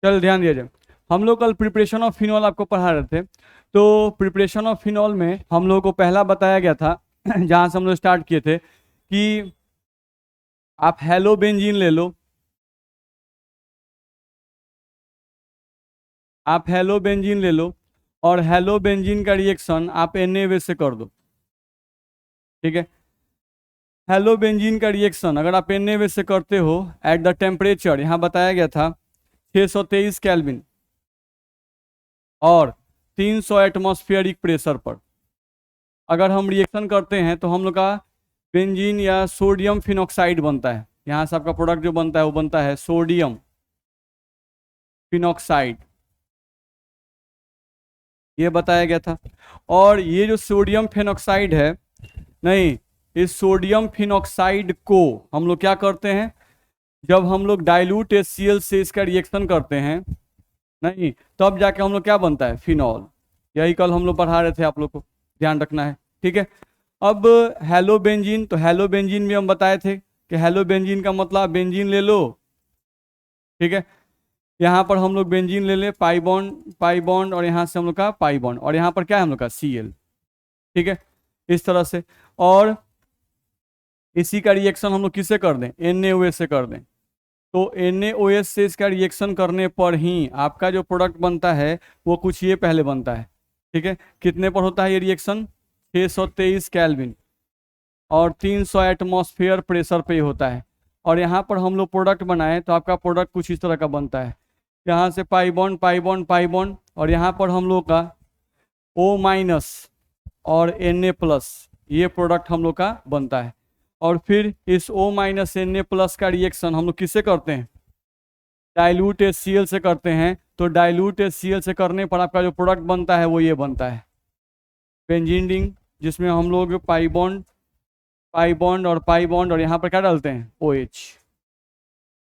चल ध्यान दिया जाए। हम लोग कल प्रिपरेशन ऑफ फिनॉल आपको पढ़ा रहे थे। तो प्रिपरेशन ऑफ फिनॉल में हम लोग को पहला बताया गया था जहाँ से हम लोग स्टार्ट किए थे कि आप हेलो बेंजीन ले लो। आप हेलो बेंजीन ले लो और हेलो बेंजीन का रिएक्शन आप Na से कर दो। ठीक है। हेलो बेंजीन का रिएक्शन अगर आप Na से करते हो एट द टेम्परेचर, यहाँ बताया गया था 623 केल्विन और 300 एटमॉस्फेरिक प्रेशर पर अगर हम रिएक्शन करते हैं तो हम लोग का बेंजीन या सोडियम फिनॉक्साइड बनता है। यहाँ से आपका प्रोडक्ट जो बनता है वो बनता है सोडियम फिनॉक्साइड, ये बताया गया था। और ये जो सोडियम फिनॉक्साइड है, नहीं, इस सोडियम फिनॉक्साइड को हम लोग क्या करते हैं, जब हम लोग डाइल्यूट HCl से इसका रिएक्शन करते हैं, नहीं, तब जाके हम लोग क्या बनता है, फिनॉल। यही कल हम लोग पढ़ा रहे थे, आप लोग को ध्यान रखना है। ठीक है। अब हेलो बेंजीन, तो हेलो बेंजीन में हम बताए थे कि हेलो बेंजीन का मतलब बेंजीन ले लो। ठीक है। यहाँ पर हम लोग बेंजीन ले ले, पाई बॉन्ड और यहाँ से हम लोग का पाई बॉन्ड और यहाँ पर क्या है हम लोग का Cl। ठीक है, इस तरह से। और इसी का रिएक्शन हम लोग किससे कर दें, NaOH से कर दें। तो NaOH से इसका रिएक्शन करने पर ही आपका जो प्रोडक्ट बनता है वो कुछ ये पहले बनता है। ठीक है। कितने पर होता है ये रिएक्शन, 623 केल्विन और 300 एटमॉस्फेयर प्रेशर पे ही होता है। और यहाँ पर हम लोग प्रोडक्ट बनाए तो आपका प्रोडक्ट कुछ इस तरह का बनता है। यहाँ से pi bond pi bond pi bond और यहाँ पर हम लोग का O- और Na+, ये प्रोडक्ट हम लोग का बनता है। और फिर इस O- Na+ का रिएक्शन हम लोग किससे करते हैं, डाइल्यूट HCl से करते हैं। तो डाइल्यूट HCl से करने पर आपका जो प्रोडक्ट बनता है वो ये बनता है बेंजीन रिंग, जिसमें हम लोग पाई बॉन्ड और यहाँ पर क्या डालते हैं, OH।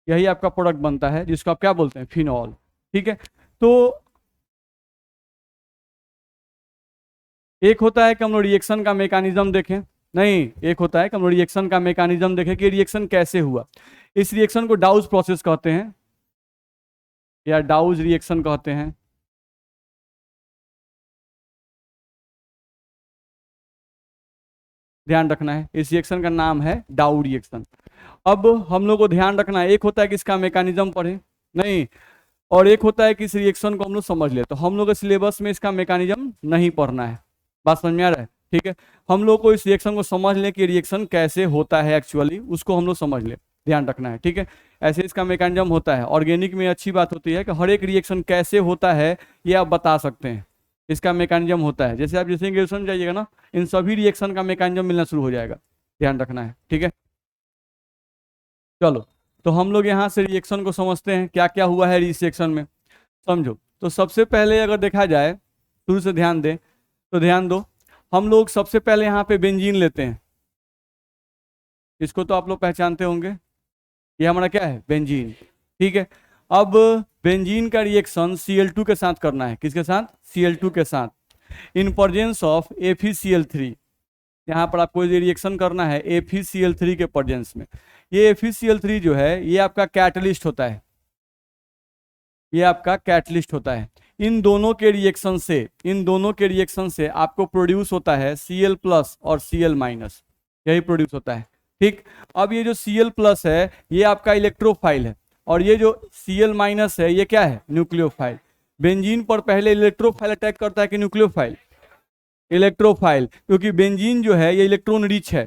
यही आपका प्रोडक्ट बनता है जिसको आप क्या बोलते हैं, फिनॉल। ठीक है। तो एक होता है कि हम लोग रिएक्शन का मैकेनिज्म देखें, नहीं, एक होता है कि हम लोग रिएक्शन का मैकेनिज्म देखें कि रिएक्शन कैसे हुआ। इस रिएक्शन को डाउज प्रोसेस कहते हैं या डाउज रिएक्शन कहते हैं। ध्यान रखना है, इस रिएक्शन का नाम है डाउ रिएक्शन। अब हम लोग को ध्यान रखना है, एक होता है कि इसका मैकेनिज्म पढ़े, नहीं, और एक होता है कि इस रिएक्शन को हम लोग समझ ले। तो हम लोग के सिलेबस में इसका मैकेनिज्म नहीं पढ़ना है, बात समझ में आ रहा है। ठीक है। हम लोग को इस रिएक्शन को समझ लें कि रिएक्शन कैसे होता है, एक्चुअली उसको हम लोग समझ ले, ध्यान रखना है। ठीक है। ऐसे इसका मैकेनिज्म होता है। ऑर्गेनिक में अच्छी बात होती है कि हर एक रिएक्शन कैसे होता है ये आप बता सकते हैं, इसका मैकेनिज्म होता है। जैसे आप जैसे ग्रेजुएशन जाइएगा ना, इन सभी रिएक्शन का मैकेनिज्म मिलना शुरू हो जाएगा, ध्यान रखना है। ठीक है। चलो, तो हम लोग यहाँ से रिएक्शन को समझते हैं, क्या क्या हुआ है इस रिएक्शन में, समझो। तो सबसे पहले अगर देखा जाए, शुरू से ध्यान दें तो ध्यान दो, हम लोग सबसे पहले यहाँ पे बेंजीन लेते हैं। इसको तो आप लोग पहचानते होंगे, ये हमारा क्या है, बेंजीन। ठीक है। अब बेंजीन का रिएक्शन Cl2 के साथ करना है, किसके साथ, Cl2 के साथ, इन प्रेजेंस ऑफ FeCl3। यहाँ पर आपको ये रिएक्शन करना है FeCl3 के प्रेजेंस में। ये FeCl3 जो है ये आपका कैटलिस्ट होता है, ये आपका कैटलिस्ट होता है। इन दोनों के रिएक्शन से आपको प्रोड्यूस होता है Cl+ और Cl-, यही प्रोड्यूस होता है। ठीक। अब ये जो Cl+ है ये आपका इलेक्ट्रोफाइल है और ये जो Cl- है ये क्या है, न्यूक्लियोफाइल। बेंजीन पर पहले इलेक्ट्रोफाइल अटैक करता है कि न्यूक्लियोफाइल, इलेक्ट्रोफाइल, क्योंकि बेंजीन जो है ये इलेक्ट्रॉन रिच है।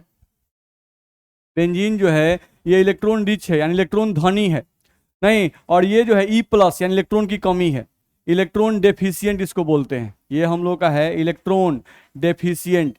बेंजीन जो है ये इलेक्ट्रॉन रिच है, यानी इलेक्ट्रॉन धनी है, नहीं, और ये जो है E+ यानी इलेक्ट्रॉन की कमी है, इलेक्ट्रॉन डेफिशिएंट इसको बोलते हैं। ये हम लोग का है इलेक्ट्रॉन डेफिशिएंट।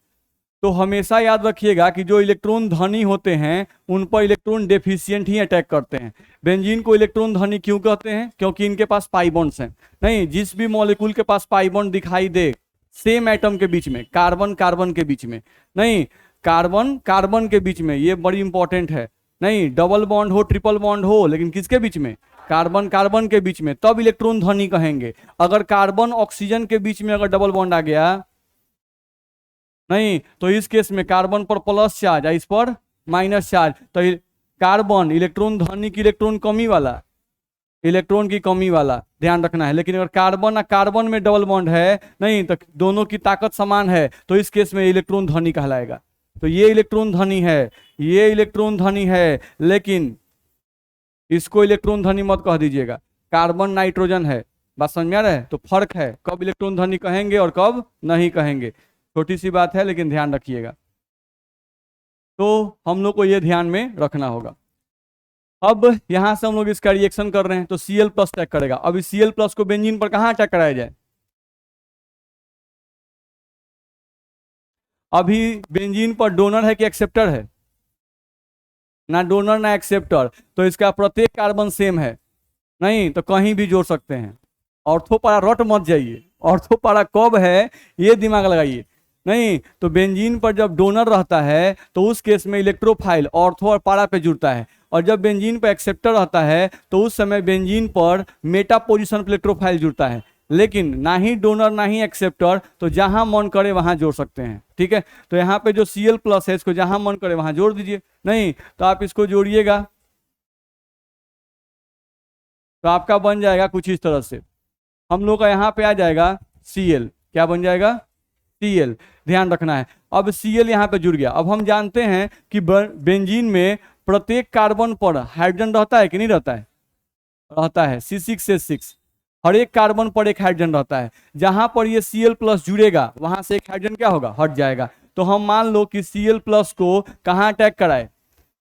तो हमेशा याद रखिएगा कि जो इलेक्ट्रॉन धनी होते हैं उन पर इलेक्ट्रॉन डेफिशिएंट ही अटैक करते हैं। बेंजीन को इलेक्ट्रॉन धनी क्यों कहते हैं, क्योंकि इनके पास पाई बॉन्ड्स हैं। नहीं, जिस भी मॉलिक्यूल के पास पाई बॉन्ड दिखाई दे, सेम एटम के बीच में, कार्बन कार्बन के बीच में, नहीं, कार्बन कार्बन के बीच में, ये बड़ी इंपॉर्टेंट है, नहीं, डबल बॉन्ड हो ट्रिपल बॉन्ड हो, लेकिन किसके बीच में, कार्बन कार्बन के बीच में, तब इलेक्ट्रॉन धनी कहेंगे। अगर कार्बन ऑक्सीजन के बीच में अगर डबल बॉन्ड आ गया, नहीं, तो इस केस में कार्बन पर प्लस चार्ज है, इस पर माइनस चार्ज, तो कार्बन इलेक्ट्रॉन धनी की इलेक्ट्रॉन कमी वाला, इलेक्ट्रॉन की कमी वाला ध्यान रखना है। लेकिन अगर कार्बन और कार्बन में डबल बॉन्ड है नहीं तो दोनों की ताकत समान है, तो इस केस में इलेक्ट्रॉन धनी कहलाएगा। तो ये इलेक्ट्रॉन धनी है, ये इलेक्ट्रॉन धनी है, लेकिन इसको इलेक्ट्रॉन धनी मत कह दीजिएगा। कार्बन नाइट्रोजन है, बात समझ में आ रहा है? तो फर्क है कब इलेक्ट्रॉन धनी कहेंगे और कब नहीं कहेंगे, छोटी सी बात है लेकिन ध्यान रखिएगा। तो हम लोग को ये ध्यान में रखना होगा। अब यहां से हम लोग इसका रिएक्शन कर रहे हैं तो Cl प्लस अटैक करेगा। अब इस Cl प्लस को बेंजीन पर कहां अटैक कराया जाए? अभी बेंजीन पर डोनर है कि एक्सेप्टर है? ना डोनर ना एक्सेप्टर, तो इसका प्रत्येक कार्बन सेम है नहीं, तो कहीं भी जोड़ सकते हैं। ऑर्थोपैरा रट मत जाइए, ऑर्थोपैरा कब है ये दिमाग लगाइए। नहीं तो बेंजीन पर जब डोनर रहता है तो उस केस में इलेक्ट्रोफाइल ऑर्थो और पारा पे जुड़ता है, और जब बेंजीन पर एक्सेप्टर रहता है तो उस समय बेंजीन पर मेटा पोजिशन पर इलेक्ट्रोफाइल जुड़ता है। लेकिन ना ही डोनर ना ही एक्सेप्टर, तो जहां मन करे वहां जोड़ सकते हैं। ठीक है, तो यहाँ पे जो Cl प्लस है इसको जहां मन करे वहां जोड़ दीजिए। नहीं तो आप इसको जोड़िएगा तो आपका बन जाएगा कुछ इस तरह से। हम लोग का यहाँ पे आ जाएगा Cl, क्या बन जाएगा? Cl। ध्यान रखना है। अब Cl यहाँ पे जुड़ गया। अब हम जानते हैं कि बेंजीन में प्रत्येक कार्बन पर हाइड्रोजन रहता है कि नहीं रहता है? रहता है, C6H6। हर एक कार्बन पर एक हाइड्रोजन रहता है। जहां पर ये Cl प्लस जुड़ेगा वहां से एक हाइड्रोजन क्या होगा? हट जाएगा। तो हम मान लो कि Cl प्लस को कहाँ अटैक कराए?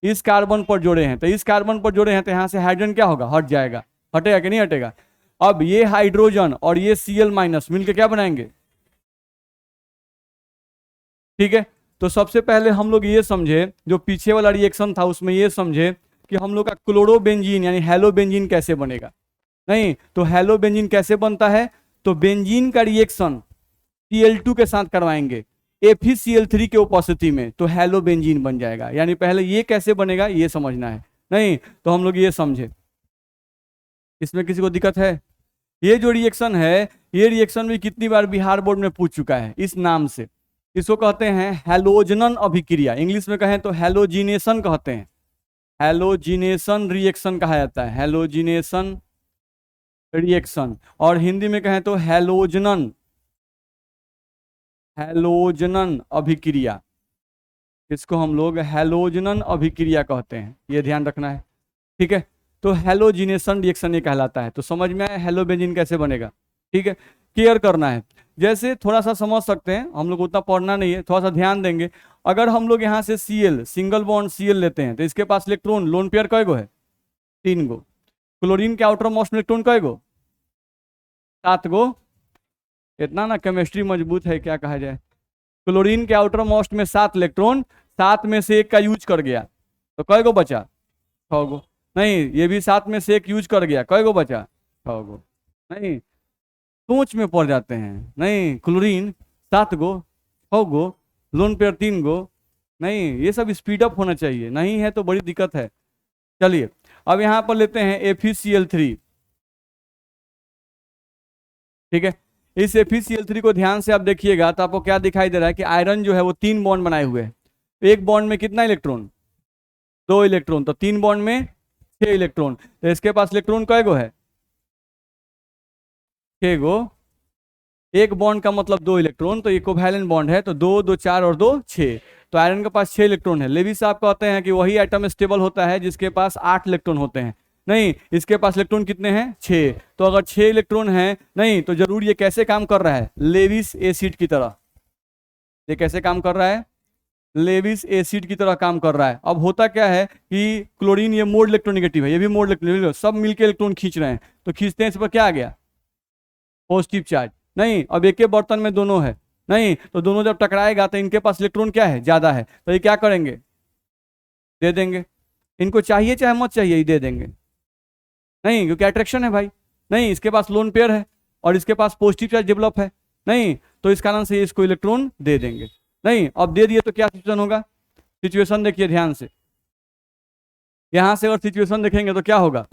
इस कार्बन पर जोड़े हैं, तो इस कार्बन पर जोड़े हैं तो यहाँ से हाइड्रोजन क्या होगा? हट जाएगा। हटेगा कि नहीं हटेगा? अब ये हाइड्रोजन और ये Cl माइनस मिलकर क्या बनाएंगे? ठीक है, तो सबसे पहले हम लोग ये समझे, जो पीछे वाला रिएक्शन था उसमें ये समझे कि हम लोग का क्लोरोबेंजीन यानी हेलोबेंजीन कैसे बनेगा। नहीं तो हेलोबेंजीन कैसे बनता है? तो बेंजीन का रिएक्शन Cl2 के साथ करवाएंगे FeCl3 के उपस्थिति में, तो हेलोबेंजीन बन जाएगा। यानी पहले ये कैसे बनेगा ये समझना है। नहीं तो हम लोग ये समझे, इसमें किसी को दिक्कत है? ये जो रिएक्शन है, ये रिएक्शन भी कितनी बार बिहार बोर्ड में पूछ चुका है इस नाम से। इसको कहते हैं हैलोजनन अभिक्रिया, इंग्लिश में कहें तो हैलोजिनेशन कहते हैं। हैलोजिनेशन रिएक्शन कहा जाता है, हैलोजिनेशन रिएक्शन। और हिंदी में कहें तो हैलोजनन, हैलोजनन अभिक्रिया, इसको हम लोग हैलोजनन अभिक्रिया कहते हैं, ये ध्यान रखना है। ठीक है, तो हैलोजिनेशन रिएक्शन ये कहलाता है। तो समझ में आया हैलोबेंजीन कैसे बनेगा? ठीक है, केयर करना है। जैसे थोड़ा सा समझ सकते हैं, हम लोग उतना पढ़ना नहीं है, थोड़ा सा ध्यान देंगे। अगर हम लोग यहाँ से Cl सिंगल बॉन्ड Cl लेते हैं तो इसके पास इलेक्ट्रॉन लोन पेयर कय गो है? 3 गो। क्लोरीन के आउटर मोस्ट इलेक्ट्रॉन कय गो? 7 गो। इतना ना केमिस्ट्री मजबूत है क्या कहा जाए। क्लोरीन के आउटर मोस्ट में 7 इलेक्ट्रॉन, 7 में से 1 का यूज कर गया तो कय गो बचा? 6 गो। नहीं ये भी 7 में से 1 यूज कर गया, कय गो बचा? 6 गो। नहीं सोच में पड़ जाते हैं। नहीं क्लोरीन 7 गो, 6 गो, लोन पेयर 3 गो। नहीं ये सब स्पीड अप होना चाहिए, नहीं है तो बड़ी दिक्कत है। चलिए अब यहां पर लेते हैं FeCl3। ठीक है, इस FeCl3 को ध्यान से आप देखिएगा तो आपको क्या दिखाई दे रहा है कि आयरन जो है वो 3 बॉन्ड बनाए हुए हैं। एक बॉन्ड में कितना इलेक्ट्रॉन? 2 इलेक्ट्रॉन। तो 3 बॉन्ड में 6 इलेक्ट्रॉन। तो इसके पास इलेक्ट्रॉन कय गो है? 6 गो। एक बॉन्ड का मतलब 2 इलेक्ट्रॉन, तो ये कोवैलेंट बॉन्ड है, तो 2 2 4 और 2 6। तो आयरन के पास 6 इलेक्ट्रॉन है। लेविस साहब कहते हैं कि वही एटम स्टेबल होता है जिसके पास 8 इलेक्ट्रॉन होते हैं। नहीं इसके पास इलेक्ट्रॉन कितने हैं? 6। तो अगर 6 इलेक्ट्रॉन हैं नहीं तो जरूर ये कैसे काम कर रहा है? लेविस एसिड की तरह। ये कैसे काम कर रहा है? लेविस एसिड की तरह काम कर रहा है। अब होता क्या है कि क्लोरीन ये मोड इलेक्ट्रोनेगेटिव है, ये भी मोड इलेक्ट्रोनेगेटिव, सब मिलकर इलेक्ट्रॉन खींच रहे हैं, तो खींचते हैं इस पर क्या आ गया? Positive charge. नहीं अब एक ही बर्तन में दोनों है, नहीं तो दोनों जब टकराएगा तो इनके पास इलेक्ट्रॉन क्या है? ज्यादा है, तो ये क्या करेंगे? दे देंगे। इनको चाहिए चाहे मत चाहिए ये दे देंगे। नहीं क्योंकि अट्रैक्शन है भाई। नहीं इसके पास लोन पेयर है और इसके पास पॉजिटिव चार्ज डेवलप है, नहीं तो इस कारण से इसको इलेक्ट्रॉन दे देंगे। नहीं अब दे दिए तो क्या सिचुएशन होगा? सिचुएशन देखिए ध्यान से, यहां से अगर सिचुएशन देखेंगे तो क्या होगा?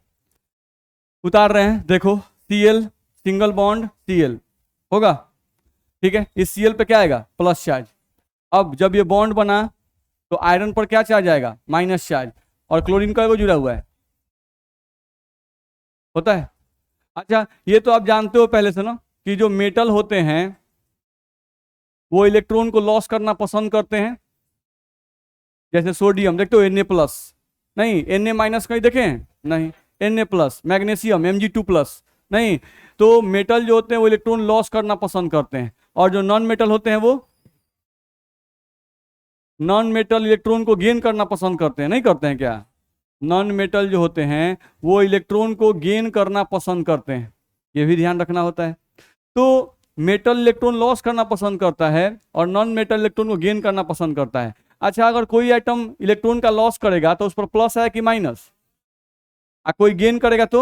उतार रहे हैं देखो, Cl सिंगल बॉन्ड Cl होगा। ठीक है, इस Cl पे क्या आएगा? Plus charge. अब जब ये बॉन्ड बना तो आयरन पर क्या चार्ज आएगा? Minus charge. और क्लोरीन का जुड़ा हुआ है होता है। अच्छा, ये तो आप जानते हो पहले से ना कि जो मेटल होते हैं वो इलेक्ट्रॉन को लॉस करना पसंद करते हैं। जैसे सोडियम देखते हो Na+, नहीं Na- कहीं देखे हैं? नहीं। Na+, मैग्नीशियम Mg2+, नहीं। तो मेटल जो होते हैं वो इलेक्ट्रॉन लॉस करना पसंद करते हैं, और जो नॉन मेटल होते हैं वो नॉन मेटल इलेक्ट्रॉन को गेन करना पसंद करते हैं, नहीं करते हैं क्या? नॉन मेटल जो होते हैं वो इलेक्ट्रॉन को गेन करना पसंद करते हैं, ये भी ध्यान रखना होता है। तो मेटल इलेक्ट्रॉन लॉस करना पसंद करता है और नॉन मेटल इलेक्ट्रॉन को गेन करना पसंद करता है। अच्छा, अगर कोई आइटम इलेक्ट्रॉन का लॉस करेगा तो उस पर प्लस है कि माइनस? कोई गेन करेगा तो?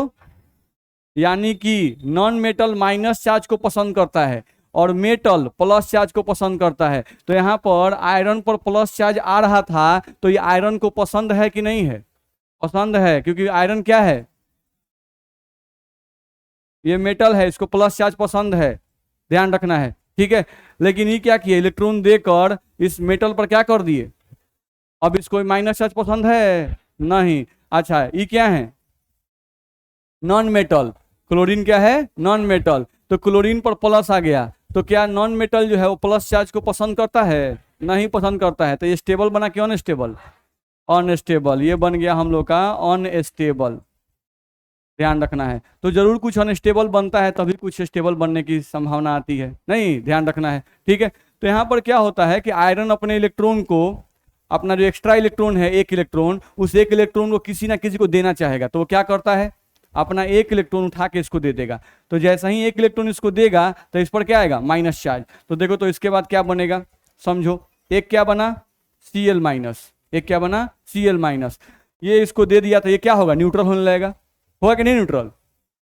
यानी कि नॉन मेटल माइनस चार्ज को पसंद करता है और मेटल प्लस चार्ज को पसंद करता है। तो यहां पर आयरन पर प्लस चार्ज आ रहा था, तो ये आयरन को पसंद है कि नहीं है? पसंद है, क्योंकि आयरन क्या है? ये मेटल है, इसको प्लस चार्ज पसंद है, ध्यान रखना है। ठीक है। लेकिन ये क्या किया, इलेक्ट्रॉन देकर इस मेटल पर क्या कर दिए, अब इसको माइनस चार्ज पसंद है? नहीं। अच्छा, ये क्या है? Non metal. क्लोरीन क्या है? Non metal. तो क्लोरीन पर प्लस आ गया, तो क्या नॉन मेटल जो है वो प्लस चार्ज को पसंद करता है? नहीं पसंद करता है। तो ये स्टेबल बना कि अनस्टेबल? अनस्टेबल। ये बन गया हम लोग का अनस्टेबल, ध्यान रखना है। तो जरूर कुछ अनस्टेबल बनता है तभी कुछ स्टेबल बनने की संभावना आती है, नहीं, ध्यान रखना है। ठीक है। तो यहाँ पर क्या होता है कि आयरन अपने इलेक्ट्रॉन को, अपना जो एक्स्ट्रा इलेक्ट्रॉन है एक इलेक्ट्रॉन, उस एक इलेक्ट्रॉन को किसी ना किसी को देना चाहेगा, तो वो क्या करता है, अपना एक इलेक्ट्रॉन उठा के इसको दे देगा। तो जैसा ही एक इलेक्ट्रॉन इसको देगा तो इस पर क्या आएगा, माइनस चार्ज। तो देखो, तो इसके बाद क्या बनेगा, समझो। एक क्या बना, Cl-, एक क्या बना, Cl-। ये इसको दे दिया तो ये क्या होगा, न्यूट्रल होने लगेगा। होगा कि नहीं न्यूट्रल?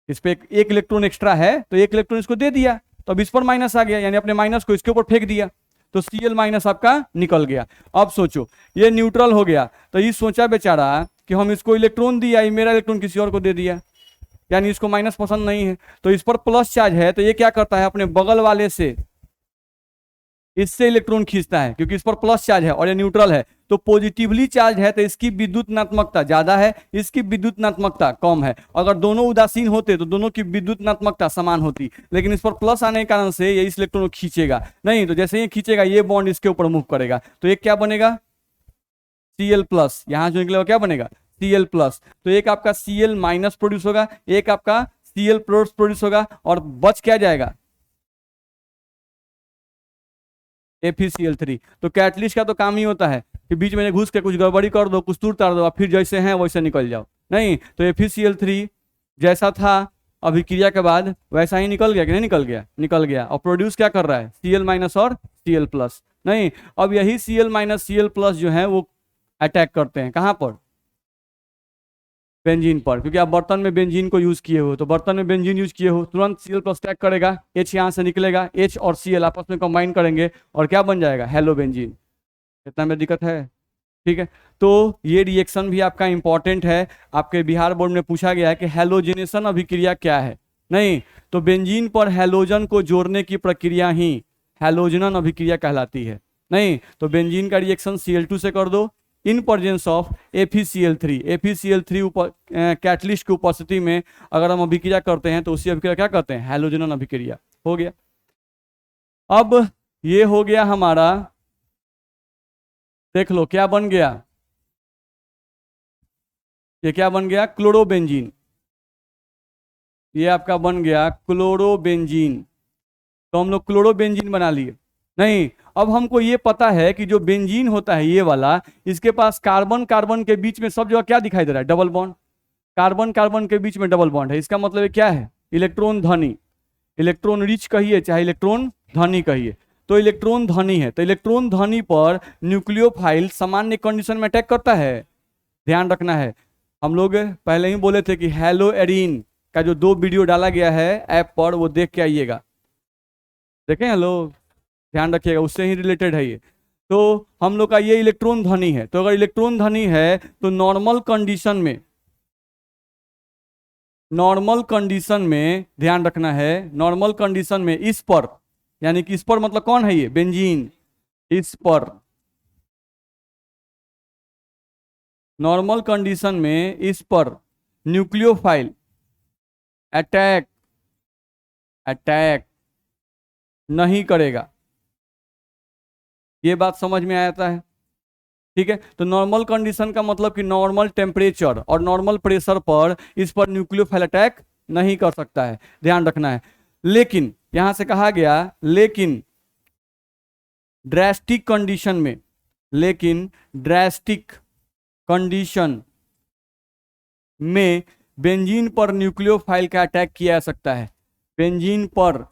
इस पे एक इलेक्ट्रॉन एक्स्ट्रा है तो एक इलेक्ट्रॉन इसको दे दिया, तो अब इस पर माइनस आ गया, यानी अपने माइनस को इसके ऊपर फेंक दिया, तो Cl- आपका निकल गया। अब सोचो, ये न्यूट्रल हो गया, तो ये सोचा बेचारा कि हम इसको इलेक्ट्रॉन दिया, ये मेरा इलेक्ट्रॉन किसी और को दे दिया, यानी इसको माइनस पसंद नहीं है, तो इस पर प्लस चार्ज है, तो ये क्या करता है, अपने बगल वाले से इससे इलेक्ट्रॉन खींचता है, क्योंकि इस पर प्लस चार्ज है और ये न्यूट्रल है। तो पॉजिटिवली चार्ज है तो इसकी विद्युत नात्मकता ज्यादा है, इसकी विद्युत नात्मकता कम है। अगर दोनों उदासीन होते तो दोनों की विद्युत नात्मकता समान होती, लेकिन इस पर प्लस आने के कारण से ये इस इलेक्ट्रॉन को खींचेगा नहीं, तो जैसे ही खींचेगा ये बॉन्ड इसके ऊपर मूव करेगा, तो एक क्या बनेगा, Cl+। यहां जो निकलेगा क्या बनेगा, Cl+। तो एक आपका Cl- प्रोड्यूस होगा, एक आपका Cl+ प्रोड्यूस होगा, और बच क्या जाएगा, FeCl3। तो कैटलिस्ट का तो काम ही होता है कि बीच में घुस के कुछ गड़बड़ी कर दो, कुछ तूर तार दो, और फिर जैसे हैं वैसे निकल जाओ, नहीं। तो FeCl3 जैसा था अभिक्रिया के बाद वैसा ही निकल गया कि नहीं निकल गया, निकल गया। और प्रोड्यूस क्या कर रहा है, Cl- और Cl+, नहीं। अब यही Cl- Cl+ जो है वो अटैक करते हैं कहाँ पर, बेंजीन पर, क्योंकि आप बर्तन में बेंजीन को यूज किए हो, तो बर्तन में बेंजीन यूज किए हो, तुरंत Cl+ अटैक करेगा, H यहाँ से निकलेगा, H और Cl आपस में कंबाइन करेंगे और क्या बन जाएगा, हेलो बेंजीन। इतना में दिक्कत है? ठीक है। तो ये रिएक्शन भी आपका इंपॉर्टेंट है, आपके बिहार बोर्ड में पूछा गया है कि हैलोजिनेशन अभिक्रिया क्या है, नहीं। तो बेंजीन पर हैलोजन को जोड़ने की प्रक्रिया ही हैलोजनन अभिक्रिया कहलाती है, नहीं। तो बेंजीन का रिएक्शन Cl2 से कर दो in presence of FeCl3। FeCl3 catalyst की उपस्थिति में अगर हम अभिक्रिया करते हैं तो उसी अभिक्रिया क्या कहते हैं, हैलोजनन अभिक्रिया। हो गया। अब ये हो गया हमारा, देख लो क्या बन गया, ये क्या बन गया, क्लोरोबेंजीन। ये आपका बन गया क्लोरोबेंजीन। तो हम लोग क्लोरोबेंजीन बना लिए, नहीं। अब हमको ये पता है कि जो बेंजीन होता है ये वाला, इसके पास कार्बन कार्बन के बीच में सब जगह क्या दिखाई दे रहा है, डबल बॉन्ड। कार्बन कार्बन के बीच में डबल बॉन्ड है, इसका मतलब ये क्या है, इलेक्ट्रॉन धनी। इलेक्ट्रॉन रिच कहिए चाहे इलेक्ट्रॉन धनी कहिए, तो इलेक्ट्रॉन धनी है। तो इलेक्ट्रॉन धनी पर न्यूक्लियोफाइल सामान्य कंडीशन में अटैक करता है, ध्यान रखना है। हम लोग पहले ही बोले थे कि हेलो एरिन का जो 2 वीडियो डाला गया है ऐप पर, वो देख के आइएगा, देखें हेलो, ध्यान रखिएगा, उससे ही रिलेटेड है ये। तो हम लोग का ये इलेक्ट्रॉन धनी है, तो अगर इलेक्ट्रॉन धनी है तो नॉर्मल कंडीशन में, नॉर्मल कंडीशन में ध्यान रखना है, नॉर्मल कंडीशन में इस पर, यानी कि इस पर मतलब कौन है, ये बेंजीन, इस पर नॉर्मल कंडीशन में इस पर न्यूक्लियोफाइल अटैक अटैक नहीं करेगा। ये बात समझ में आता है? ठीक है, तो नॉर्मल कंडीशन का मतलब कि नॉर्मल टेम्परेचर और नॉर्मल प्रेशर पर इस पर न्यूक्लियोफाइल अटैक नहीं कर सकता है, ध्यान रखना है। लेकिन यहां से कहा गया लेकिन ड्रेस्टिक कंडीशन में, लेकिन ड्रेस्टिक कंडीशन में बेंजीन पर न्यूक्लियोफाइल का अटैक किया जा सकता है। बेंजीन पर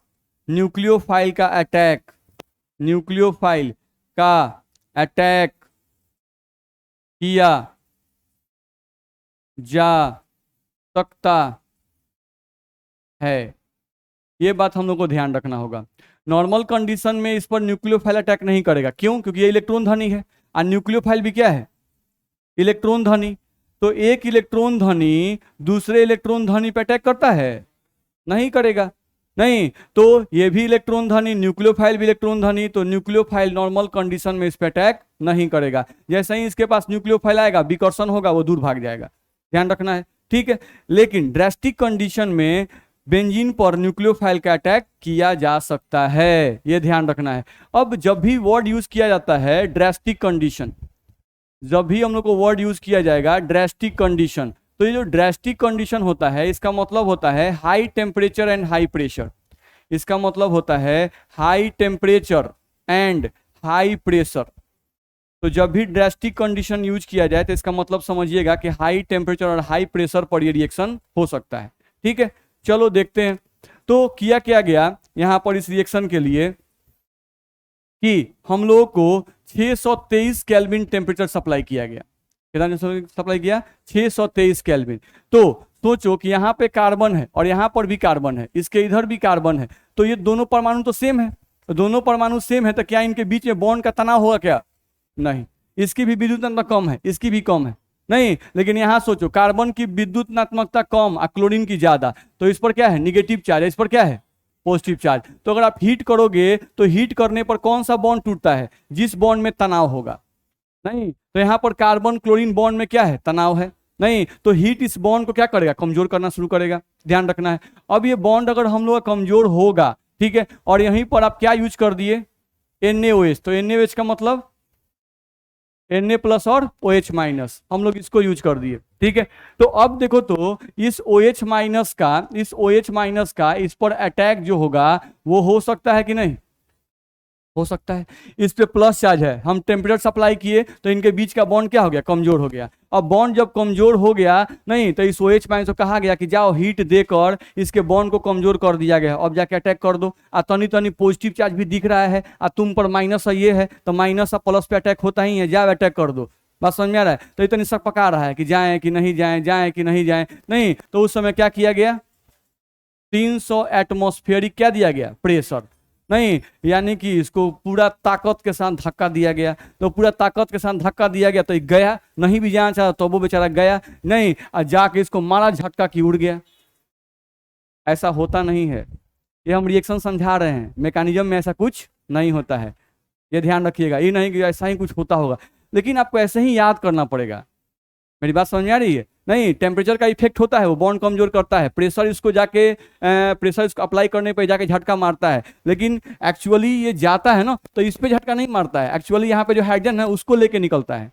न्यूक्लियोफाइल का अटैक, न्यूक्लियोफाइल का अटैक किया जा सकता है। ये बात हम लोग को ध्यान रखना होगा। नॉर्मल कंडीशन में इस पर न्यूक्लियोफाइल अटैक नहीं करेगा, क्यों? क्योंकि ये इलेक्ट्रॉन धनी है और न्यूक्लियोफाइल भी क्या है? इलेक्ट्रॉन धनी। तो एक इलेक्ट्रॉन धनी दूसरे इलेक्ट्रॉन धनी पे अटैक करता है? नहीं करेगा। नहीं, तो ये भी इलेक्ट्रॉन धनी, न्यूक्लियोफाइल भी इलेक्ट्रॉन धनी, तो न्यूक्लियोफाइल नॉर्मल कंडीशन में इस पे अटैक नहीं करेगा। जैसे ही इसके पास न्यूक्लियोफाइल आएगा, विकर्षण होगा, वो दूर भाग जाएगा, ध्यान रखना है, ठीक है। लेकिन ड्रेस्टिक कंडीशन में बेंजीन पर न्यूक्लियोफाइल का अटैक किया जा सकता है, ये ध्यान रखना है। अब जब भी वर्ड यूज किया जाता है ड्रेस्टिक कंडीशन, जब भी हम लोग को वर्ड यूज किया जाएगा ड्रेस्टिक कंडीशन, तो ये जो ड्रेस्टिक कंडीशन होता है इसका मतलब होता है high temperature and high pressure. इसका मतलब होता है high temperature and high pressure. तो जब भी ड्रेस्टिक कंडीशन यूज किया जाए तो इसका मतलब समझिएगा कि हाई टेम्परेचर और हाई प्रेशर पर ये रिएक्शन हो सकता है, ठीक है। चलो देखते हैं तो किया क्या गया यहां पर इस रिएक्शन के लिए कि हम लोगों को 623 केल्विन टेम्परेचर सप्लाई किया गया। कितना सप्लाई किया? 623 केल्विन। तो सोचो कि यहाँ पे कार्बन है और यहाँ पर भी कार्बन है, इसके इधर भी कार्बन है, तो ये दोनों परमाणु तो सेम है। तो दोनों परमाणु सेम है तो क्या इनके बीच में बॉन्ड का तनाव होगा क्या? नहीं। इसकी भी विद्युत नात्मकता कम है, इसकी भी कम है, नहीं। लेकिन यहाँ सोचो कार्बन की विद्युत नात्मकता कम और क्लोरीन की ज्यादा, तो इस पर क्या है? निगेटिव चार्ज, इस पर क्या है? Positive charge. तो अगर आप हीट करोगे तो हीट करने पर कौन सा बॉन्ड टूटता है? जिस बॉन्ड में तनाव होगा, नहीं। तो यहाँ पर कार्बन क्लोरीन बॉन्ड में क्या है? तनाव है, नहीं। तो हीट इस बॉन्ड को क्या करेगा? कमजोर करना शुरू करेगा, ध्यान रखना है। अब ये बॉन्ड अगर हम लोग का कमजोर होगा, ठीक है, और यहीं पर आप क्या यूज कर दिए? NaOH। तो NaOH का मतलब Na प्लस और OH माइनस, हम लोग इसको यूज कर दिए, ठीक है। तो अब देखो तो इस OH माइनस का इस पर अटैक जो होगा वो हो सकता है कि नहीं? हो सकता है। इस पे प्लस चार्ज है, हम टेम्परेचर सप्लाई किए तो इनके बीच का बॉन्ड क्या हो गया? कमजोर हो गया। अब बॉन्ड जब कमजोर हो गया, नहीं, तो इस OH माइनस को कहा गया कि जाओ हीट देकर इसके बॉन्ड को कमजोर कर दिया गया, अब जाके अटैक कर दो। तनी तनी पॉजिटिव चार्ज भी दिख रहा है तुम पर माइनस ये है, तो माइनस प्लस पे अटैक होता ही है, जाओ अटैक कर दो। बात समझ में आ रहा है? तो इतनी शक पका रहा है कि जाए कि नहीं जाए, जाए कि नहीं जाए, नहीं। तो उस समय क्या किया गया? 300 एटमॉस्फेरिक क्या दिया गया? प्रेशर, नहीं। यानी कि इसको पूरा ताकत के साथ धक्का दिया गया। तो पूरा ताकत के साथ धक्का दिया गया तो गया नहीं, भी जाना चाहा तो वो बेचारा गया नहीं, और जाके इसको मारा झटका कि उड़ गया। ऐसा होता नहीं है, ये हम रिएक्शन समझा रहे हैं, मैकेनिज्म में ऐसा कुछ नहीं होता है, ये ध्यान रखिएगा। ये नहीं कि ऐसा ही कुछ होता होगा, लेकिन आपको ऐसे ही याद करना पड़ेगा। मेरी बात समझ में आ रही है? नहीं, टेम्परेचर का इफेक्ट होता है, वो बॉन्ड कमजोर करता है, प्रेशर इसको जाके प्रेशर इसको अप्लाई करने पे जाके झटका मारता है, लेकिन एक्चुअली ये जाता है ना तो इस पे झटका नहीं मारता है, एक्चुअली यहाँ पे जो हाइड्रोजन है उसको लेके निकलता है।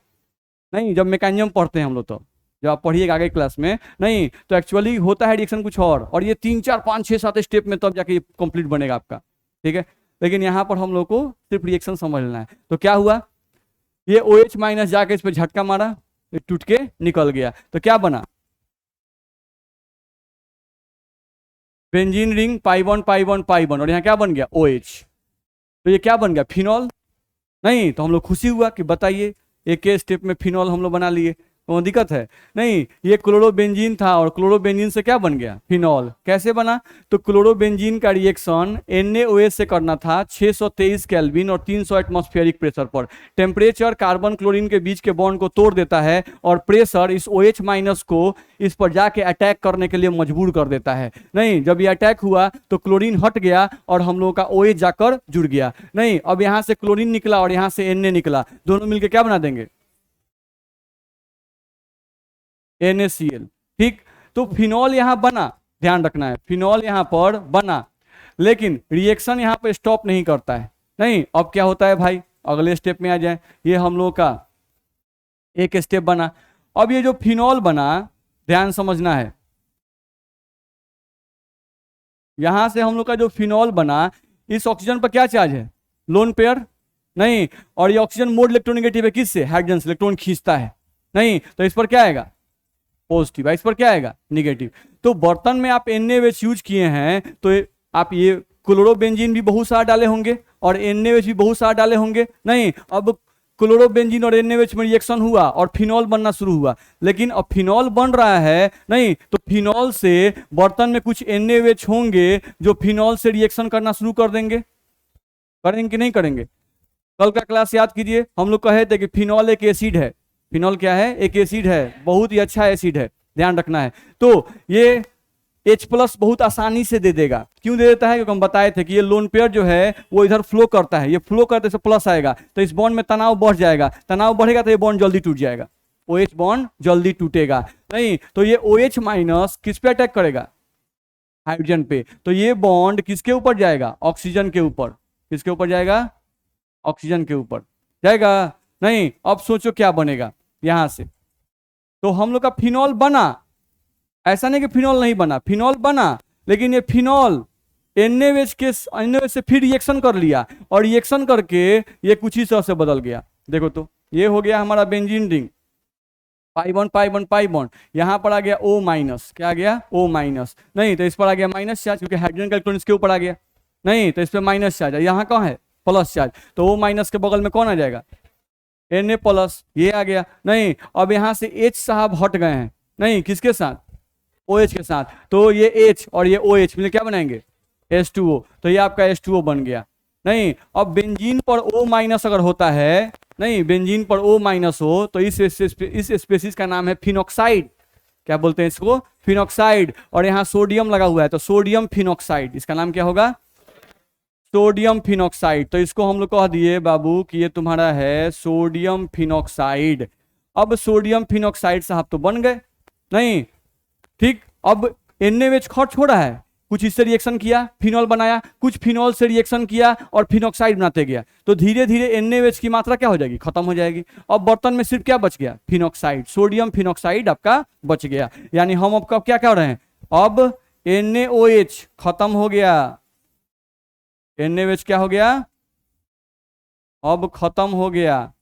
नहीं, जब मैकेनिज्म पढ़ते हैं हम लोग, तो जब आप पढ़िएगा आगे क्लास में, नहीं तो एक्चुअली होता है रिएक्शन कुछ और ये 3 4 5 6 7 स्टेप में तब जाके कंप्लीट बनेगा आपका, ठीक है। लेकिन यहाँ पर हम लोग को सिर्फ रिएक्शन समझना है। तो क्या हुआ? ये OH माइनस जाके इस पे झटका मारा, टूट के निकल गया, तो क्या बना? बेंजीन रिंग पाई बॉन्ड, और यहाँ क्या बन गया? OH। तो ये क्या बन गया? फिनॉल। नहीं, तो हम लोग खुशी हुआ कि बताइए एक के स्टेप में फिनॉल हम लोग बना लिए, कोई दिक्कत है? नहीं। ये क्लोरोबेंजीन था और क्लोरोबेंजीन से क्या बन गया? फिनॉल। कैसे बना? तो क्लोरोबेंजीन का रिएक्शन NaOH से करना था 623 केल्विन और 300 एटमॉस्फेरिक प्रेशर पर। टेम्परेचर कार्बन क्लोरीन के बीच के बॉन्ड को तोड़ देता है और प्रेशर इस OH माइनस को इस पर जाके अटैक करने के लिए मजबूर कर देता है। नहीं, जब ये अटैक हुआ तो क्लोरीन हट गया और हम लोगों का OH जाकर जुड़ गया। नहीं, अब यहां से क्लोरीन निकला और यहां से Na निकला, दोनों मिलकर क्या बना देंगे? NaCl, ठीक। तो फिनॉल यहां बना, ध्यान रखना है। फिनॉल यहाँ पर बना, लेकिन रिएक्शन यहाँ पर स्टॉप नहीं करता है। नहीं, अब क्या होता है भाई, अगले स्टेप में आ जाए। ये हम लोग का एक स्टेप बना। अब ये जो फिनॉल बना, ध्यान समझना है, यहां से हम लोग का जो फिनॉल बना, इस ऑक्सीजन पर क्या चार्ज है, लोन पेयर नहीं, और ये ऑक्सीजन मोड इलेक्ट्रोनेगेटिव है, किससे, हाइड्रोजन से इलेक्ट्रॉन खींचता है, नहीं, तो इस पर क्या आएगा, पॉजिटिव, इस पर क्या आएगा, निगेटिव। तो बर्तन में आप NaOH यूज किए हैं, तो आप ये क्लोरोबेंजीन भी बहुत सारा डाले होंगे और NaOH भी बहुत सारा डाले होंगे, नहीं, अब क्लोरोबेंजीन और NaOH में रिएक्शन हुआ और फिनॉल बनना शुरू हुआ, लेकिन अब फिनॉल बन रहा है, नहीं, तो फिनॉल से बर्तन में कुछ NaOH होंगे जो फिनॉल से रिएक्शन करना शुरू कर देंगे, करेंगे कि नहीं करेंगे। कल का क्लास याद कीजिए, हम लोग कहे थे कि फिनॉल एक एसिड है। फिनॉल क्या है, एक एसिड है, बहुत ही अच्छा एसिड है, ध्यान रखना है। तो ये H+ बहुत आसानी से दे देगा। क्यों दे देता है, क्योंकि हम बताए थे कि ये लोन पेयर जो है वो इधर फ्लो करता है, ये फ्लो करते से प्लस आएगा, तो इस बॉन्ड में तनाव बढ़ जाएगा, तनाव बढ़ेगा तो ये बॉन्ड जल्दी टूट जाएगा, OH बॉन्ड जल्दी टूटेगा, नहीं, तो ये OH- किस पे अटैक करेगा, हाइड्रोजन पे, तो ये बॉन्ड किसके ऊपर जाएगा, ऑक्सीजन के ऊपर, किसके ऊपर जाएगा, ऑक्सीजन के ऊपर जाएगा, नहीं। अब सोचो क्या बनेगा यहां से, तो हम लोग का फिनॉल बना, ऐसा नहीं कि फिनॉल नहीं बना, फिनॉल बना, लेकिन ये फिनॉल NaOH से फिर रिएक्शन कर लिया और रिएक्शन करके ये कुछ ही तरह से बदल गया। देखो तो ये हो गया हमारा benzene ring, pi bond pi bond pi bond, यहां पर आ गया O-, क्या आ गया, O-, नहीं, तो इस पर आ गया माइनस चार्ज, क्योंकि हाइड्रोजन का इलेक्ट्रॉन इसके ऊपर आ गया, नहीं, तो इस पर माइनस चार्ज है, यहाँ कहाँ है, प्लस चार्ज, तो O- के बगल में कौन आ जाएगा, Na+, ये आ गया, नहीं, अब यहां से H साहब हट गए हैं, नहीं, किसके साथ, OH के साथ, तो ये H और ये OH मिलकर क्या बनाएंगे, H2O, तो ये आपका H2O बन गया, नहीं। अब बेंजीन पर O- अगर होता है, नहीं, बेंजीन पर O- हो तो इस स्पेसीज का नाम है फिनॉक्साइड, क्या बोलते हैं इसको, फिनॉक्साइड, और यहाँ सोडियम लगा हुआ है तो सोडियम फिनॉक्साइड, इसका नाम क्या होगा, सोडियम फिनॉक्साइड। तो इसको हम लोग कह दिए बाबू कि ये तुम्हारा है सोडियम फिनॉक्साइड। अब सोडियम फिनॉक्साइड साहब तो बन गए, नहीं, ठीक। अब NaOH खर्च हो रहा है, कुछ इससे रिएक्शन किया, फिनॉल बनाया, कुछ फिनॉल से रिएक्शन किया और फिनॉक्साइड बनाते गया, तो धीरे धीरे NaOH की मात्रा क्या हो जाएगी, खत्म हो जाएगी। अब बर्तन में सिर्फ क्या बच गया, फिनॉक्साइड, सोडियम फिनॉक्साइड आपका बच गया। यानी हम आपका क्या कर रहे हैं, अब NaOH खत्म हो गया, NaOH क्या हो गया, अब खत्म हो गया,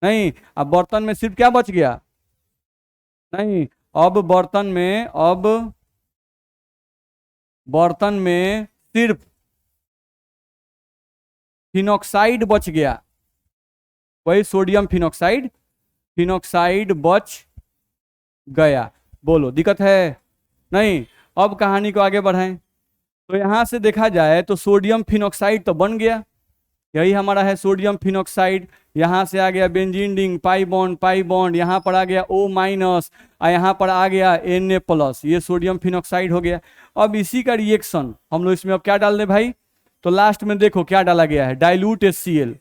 नहीं, अब बर्तन में सिर्फ क्या बच गया, नहीं, अब बर्तन में सिर्फ फिनॉक्साइड बच गया, वही सोडियम फिनॉक्साइड, फिनॉक्साइड बच गया। बोलो दिक्कत है, नहीं। अब कहानी को आगे बढ़ाएं, तो यहां से देखा जाए तो सोडियम फिनॉक्साइड तो बन गया, यही हमारा है सोडियम फिनॉक्साइड। यहाँ से आ गया बेंजीन रिंग, पाई बॉन्ड, यहाँ पर आ गया O- और यहाँ पर आ गया Na+, ये सोडियम फिनॉक्साइड हो गया। अब इसी का रिएक्शन हम लोग इसमें अब क्या डाल दें भाई, तो लास्ट में देखो क्या डाला गया है, डाइल्यूट HCl,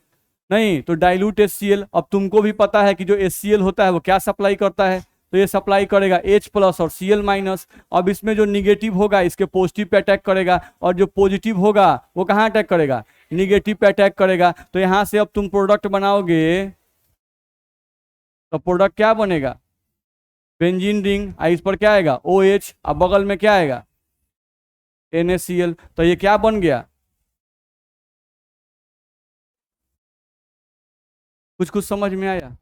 नहीं, तो डाइल्यूट HCl, अब तुमको भी पता है कि जो HCl होता है वो क्या सप्लाई करता है, तो ये सप्लाई करेगा H+ और Cl-। अब इसमें जो निगेटिव होगा इसके पॉजिटिव पे अटैक करेगा, और जो पॉजिटिव होगा वो कहाँ अटैक करेगा, निगेटिव पे अटैक करेगा। तो यहां से अब तुम प्रोडक्ट बनाओगे तो प्रोडक्ट क्या बनेगा, बेंजीन रिंग, इस पर क्या आएगा, OH, अब बगल में क्या आएगा, NaCl, तो ये क्या बन गया, कुछ कुछ समझ में आया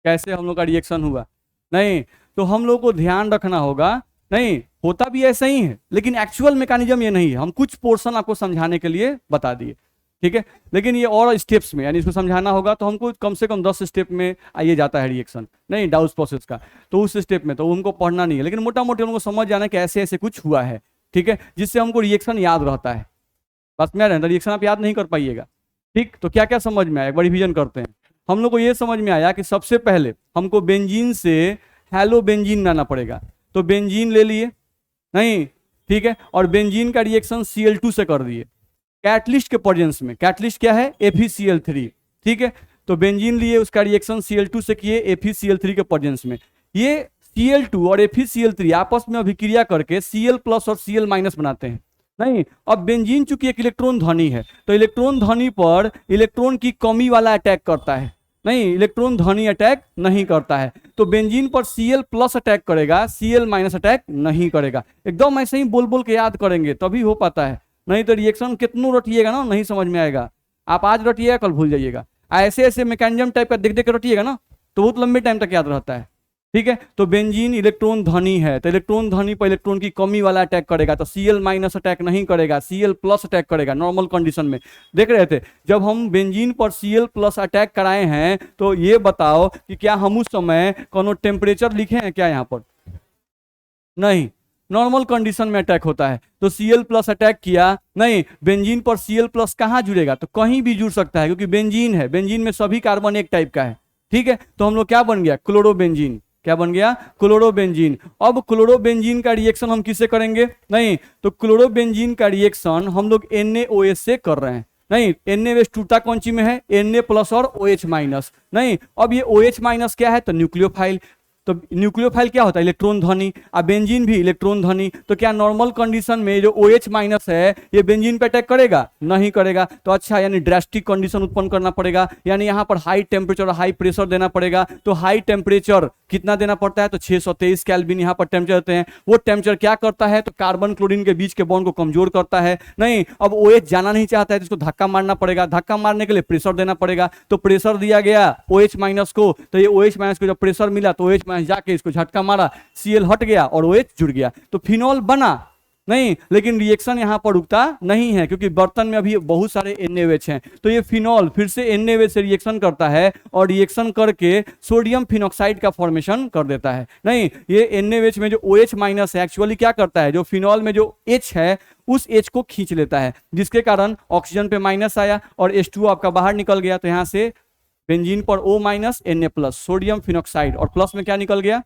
कैसे हम लोग का रिएक्शन हुआ, नहीं। तो हम लोग को ध्यान रखना होगा, नहीं, होता भी ऐसा ही है, लेकिन एक्चुअल मैकेनिज्म ये नहीं है, हम कुछ पोर्शन आपको समझाने के लिए बता दिए, ठीक है, लेकिन ये और स्टेप्स में, यानी इसको समझाना होगा तो हमको कम से कम 10 स्टेप में आइए जाता है रिएक्शन, नहीं, डाउस प्रोसेस का, तो उस स्टेप में तो हमको पढ़ना नहीं है, लेकिन मोटा मोटी हमको समझ जाना कि ऐसे ऐसे कुछ हुआ है, ठीक है, जिससे हमको रिएक्शन याद रहता है। बस में रहता रिएक्शन आप याद नहीं कर पाइएगा, ठीक। तो क्या क्या समझ में आया, एक बार रिवीजन करते हैं। हम लोग को ये समझ में आया कि सबसे पहले हमको बेंजीन से हेलो बेंजीन बनाना पड़ेगा, तो बेंजीन ले लिए, नहीं, ठीक है, और बेंजीन का रिएक्शन Cl2 से कर दिए कैटलिस्ट के प्रेजेंस में, कैटलिस्ट क्या है, FeCl3, ठीक है, तो बेंजीन लिए, उसका रिएक्शन Cl2 से किए FeCl3 के प्रेजेंस में। ये Cl2 और FeCl3 आपस में अभिक्रिया करके Cl प्लस और Cl माइनस बनाते हैं। नहीं, अब बेंजीन चूंकि एक इलेक्ट्रॉन धनी है तो इलेक्ट्रॉन धनी पर इलेक्ट्रॉन की कमी वाला अटैक करता है। नहीं, इलेक्ट्रॉन धनी अटैक नहीं करता है। तो बेंजीन पर Cl प्लस अटैक करेगा, Cl माइनस अटैक नहीं करेगा। एकदम ऐसे ही बोल बोल के याद करेंगे तभी हो पाता है, नहीं तो रिएक्शन कितनों रटिएगा ना नहीं समझ में आएगा। आप आज रटिएगा कल भूल जाइएगा। ऐसे ऐसे मैकेनिज्म टाइप का देख देख कर रटिएगा ना तो बहुत लंबे टाइम तक याद रहता है। ठीक है, तो बेंजीन इलेक्ट्रॉन धनी है तो इलेक्ट्रॉन धनी पर इलेक्ट्रॉन की कमी वाला अटैक करेगा, तो Cl माइनस अटैक नहीं करेगा, Cl प्लस अटैक करेगा। नॉर्मल कंडीशन में देख रहे थे जब हम बेंजीन पर Cl प्लस अटैक कराए हैं तो ये बताओ कि क्या हम उस समय कोनो टेम्परेचर लिखे हैं क्या यहाँ पर? नहीं, नॉर्मल कंडीशन में अटैक होता है। तो Cl प्लस अटैक किया, नहीं बेंजीन पर Cl प्लस कहाँ जुड़ेगा? तो कहीं भी जुड़ सकता है क्योंकि बेंजीन है, बेंजीन में सभी कार्बन एक टाइप का है। ठीक है, तो हम लोग क्या बन गया? क्लोरोबेंजीन। क्या बन गया? क्लोरोबेंजीन। अब क्लोरोबेंजीन का रिएक्शन हम किससे करेंगे? नहीं, तो क्लोरोबेंजीन का रिएक्शन हम लोग NaOH से कर रहे हैं। नहीं, NaOH टूटा कौन सी में है? Na प्लस और OH माइनस। नहीं, अब ये OH माइनस क्या है? तो न्यूक्लियोफाइल। तो न्यूक्लियोफाइल क्या होता है? इलेक्ट्रॉन धनी। अब बेंजीन भी इलेक्ट्रॉन धनी। तो क्या नॉर्मल कंडीशन में जो OH माइनस है ये बेंजीन पे अटैक करेगा? नहीं करेगा। तो अच्छा, यानी ड्रास्टिक कंडीशन उत्पन्न करना पड़ेगा, यानी यहाँ पर हाई टेम्परेचर और हाई प्रेशर देना पड़ेगा। तो हाई टेम्परेचर कितना देना पड़ता है? तो 623 केल्विन यहाँ पर टेम्परेचर देते हैं। वो टेम्परेचर क्या करता है? तो कार्बन क्लोरीन के बीच के बॉन्ड को कमजोर करता है। नहीं, अब OH जाना नहीं चाहता है तो इसको धक्का मारना पड़ेगा। धक्का मारने के लिए प्रेशर देना पड़ेगा। तो प्रेशर दिया गया OH माइनस को, तो ये OH माइनस को जब प्रेशर मिला तो OH माइनस जाके इसको झटका मारा, Cl हट गया और OH जुड़ गया, तो फिनॉल बना। नहीं, लेकिन रिएक्शन यहां पर रुकता नहीं है क्योंकि बर्तन में अभी बहुत सारे NaOH हैं। तो ये फिनॉल फिर से NaOH से रिएक्शन करता है और रिएक्शन करके सोडियम फिनॉक्साइड का फॉर्मेशन कर देता है। नहीं, ये NaOH में जो OH माइनस है एक्चुअली क्या करता है? जो फिनॉल में जो H है उस H को खींच लेता है, जिसके कारण ऑक्सीजन पे माइनस आया और H2O आपका बाहर निकल गया। तो यहां से बेंजीन पर O minus Na plus sodium phenoxide और प्लस में क्या निकल गया?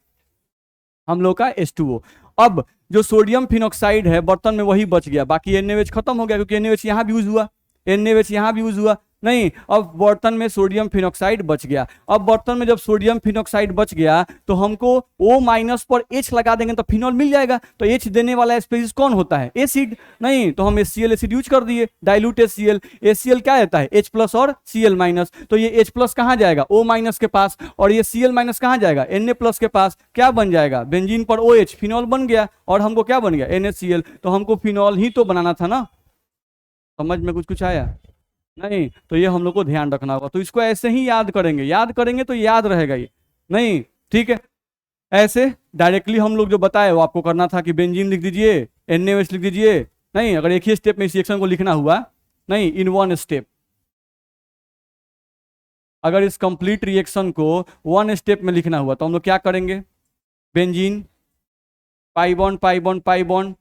हम लोग का H2O। अब जो सोडियम फिनॉक्साइड है बर्तन में वही बच गया, बाकी NaOH खत्म हो गया क्योंकि NaOH यहाँ भी यूज हुआ, NaOH यहाँ भी यूज हुआ। नहीं, अब बर्तन में सोडियम फिनॉक्साइड बच गया। अब बर्तन में जब सोडियम फिनॉक्साइड बच गया तो हमको O माइनस पर H लगा देंगे तो फिनॉल मिल जाएगा। तो H देने वाला स्पीसीज कौन होता है? एसिड। नहीं, तो हम HCl एसिड यूज कर दिए, डाइल्यूट HCl। HCl क्या देता है? H प्लस और Cl माइनस। तो ये H प्लस कहाँ जाएगा? O माइनस के पास, और ये Cl माइनस कहाँ जाएगा? Na प्लस के पास। क्या बन जाएगा? बेंजीन पर OH, फिनॉल बन गया। और हमको क्या बन गया? NaCl। तो हमको फिनॉल ही तो बनाना था ना। समझ में कुछ कुछ आया? नहीं, तो ये हम लोग को ध्यान रखना होगा। तो इसको ऐसे ही याद करेंगे, याद करेंगे तो याद रहेगा ये। नहीं, ठीक है, ऐसे डायरेक्टली हम लोग जो बताए वो आपको करना था कि बेंजीन लिख दीजिए, NaOH लिख दीजिए। नहीं, अगर एक ही स्टेप में इस रिएक्शन को लिखना हुआ, नहीं इन वन स्टेप, अगर इस कंप्लीट रिएक्शन को वन स्टेप में लिखना हुआ तो हम लोग क्या करेंगे? Benzene pi bond pi bond pi bond,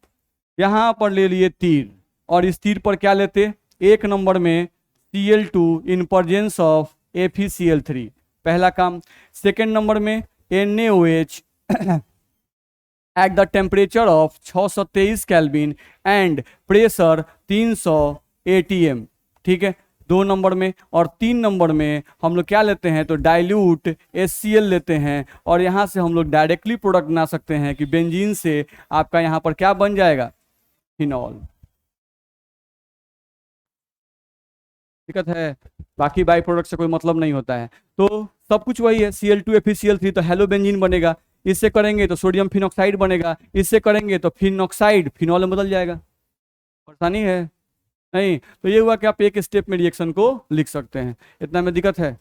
यहां पर ले लिए तीर, और इस तीर पर क्या लेते? एक नंबर में Cl2 in presence of FeCl3, पहला काम। सेकेंड नंबर में NaOH at the temperature of 623 kelvin and pressure 300 atm। ठीक है, 2 नंबर में। और 3 नंबर में हम लोग क्या लेते हैं? तो डाइल्यूट HCl लेते हैं, और यहाँ से हम लोग डायरेक्टली प्रोडक्ट बना सकते हैं कि बेंजीन से आपका यहाँ पर क्या बन जाएगा? फिनॉल। दिक्कत है? बाकी बाई प्रोडक्ट से कोई मतलब नहीं होता है। तो सब कुछ वही है, Cl2 FeCl3 तो हेलो बेंजीन बनेगा। इससे करेंगे तो सोडियम फिनॉक्साइड बनेगा, इससे करेंगे तो फिनॉक्साइड फिनॉल में बदल जाएगा। परेशानी है? नहीं, तो ये हुआ कि आप एक स्टेप में रिएक्शन को लिख सकते हैं। इतना में दिक्कत है?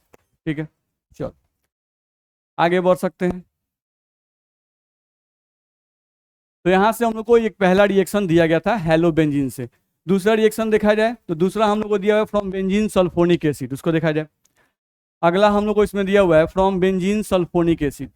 ठीक है, चलो आगे बढ़ सकते हैं। तो यहां से हम लोग को एक पहला रिएक्शन दिया गया था हेलो बेंजीन से। दूसरा रिएक्शन देखा जाए तो दूसरा हम लोग को दिया हुआ है फ्रॉम बेंजीन सल्फोनिक एसिड, उसको देखा जाए। अगला हम लोग को इसमें दिया हुआ है फ्रॉम बेंजीन सल्फोनिक एसिड।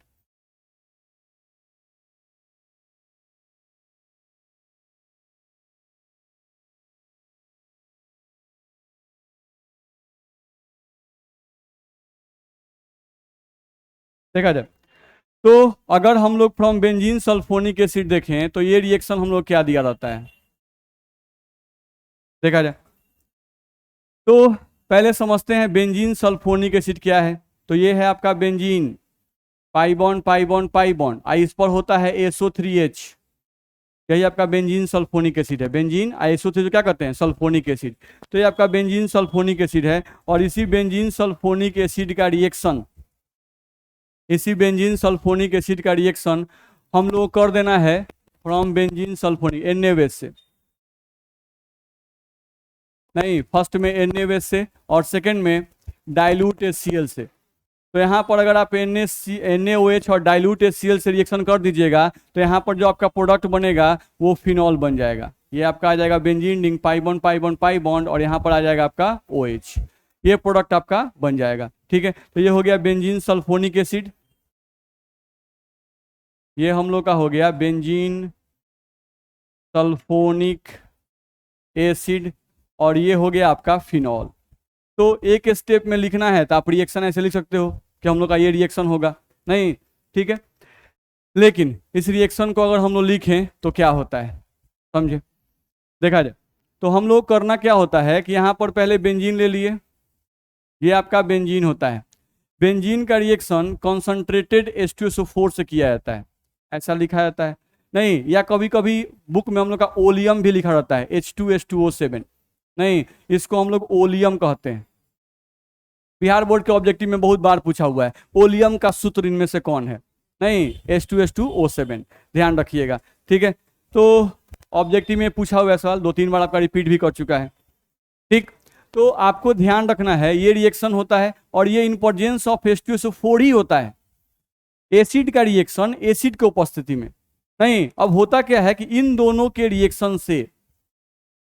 देखा जाए तो अगर हम लोग फ्रॉम बेंजीन सल्फोनिक एसिड देखें तो ये रिएक्शन हम लोग क्या दिया जाता है? देखा जाए तो पहले समझते हैं बेंजीन सल्फोनिक एसिड क्या है। तो ये है आपका benzene pi bond pi bond pi bond, इस पर होता है SO3H, यही आपका बेंजीन सल्फोनिक एसिड है। बेंजीन SO3 क्या करते हैं, सल्फोनिक एसिड। तो ये आपका बेंजीन सल्फोनिक एसिड है, और इसी बेंजीन सल्फोनिक एसिड का रिएक्शन, इसी बेंजीन सल्फोनिक एसिड का रिएक्शन हम लोग कर देना है फ्रॉम बेंजीन सल्फोनिक Na से, नहीं फर्स्ट में Na से और सेकंड में डाइल्यूट HCl से। तो यहाँ पर अगर आप NaOH और डाइल्यूट HCl से रिएक्शन कर दीजिएगा तो यहाँ पर जो आपका प्रोडक्ट बनेगा वो फिनॉल बन जाएगा। ये आपका आ जाएगा benzene ring, pi bond pi bond pi bond, और यहाँ पर आ जाएगा आपका OH, ये प्रोडक्ट आपका बन जाएगा। ठीक है, तो ये हो गया बेंजीन सल्फोनिक एसिड, ये हम लोग का हो गया बेंजीन सल्फोनिक एसिड, और ये हो गया आपका फिनॉल। तो एक स्टेप में लिखना है तो आप रिएक्शन ऐसे लिख सकते हो कि हम लोग का ये रिएक्शन होगा, नहीं ठीक है। लेकिन इस रिएक्शन को अगर हम लोग लिखें तो क्या होता है, समझे, देखा जाए तो हम लोग करना क्या होता है कि यहाँ पर पहले बेंजीन ले लिए, ये आपका बेंजीन होता है। बेंजीन का रिएक्शन कॉन्सेंट्रेटेड H2SO4 से किया जाता है, ऐसा लिखा जाता है, नहीं या कभी कभी बुक में हम लोग का ओलियम भी लिखा रहता है, H2H2O7, नहीं इसको हम लोग ओलियम कहते हैं। बिहार बोर्ड के ऑब्जेक्टिव में बहुत बार पूछा हुआ है ओलियम का सूत्र इनमें से कौन है, नहीं H2H2O7, ध्यान रखिएगा। ठीक है, तो ऑब्जेक्टिव में पूछा हुआ है सवाल, 2-3 बार आपका रिपीट भी कर चुका है। ठीक, तो आपको ध्यान रखना है ये रिएक्शन होता है और ये इन प्रेजेंस ऑफ H2SO4 ही होता है, एसिड का रिएक्शन एसिड के उपस्थिति में नहीं। अब होता क्या है कि इन दोनों के रिएक्शन से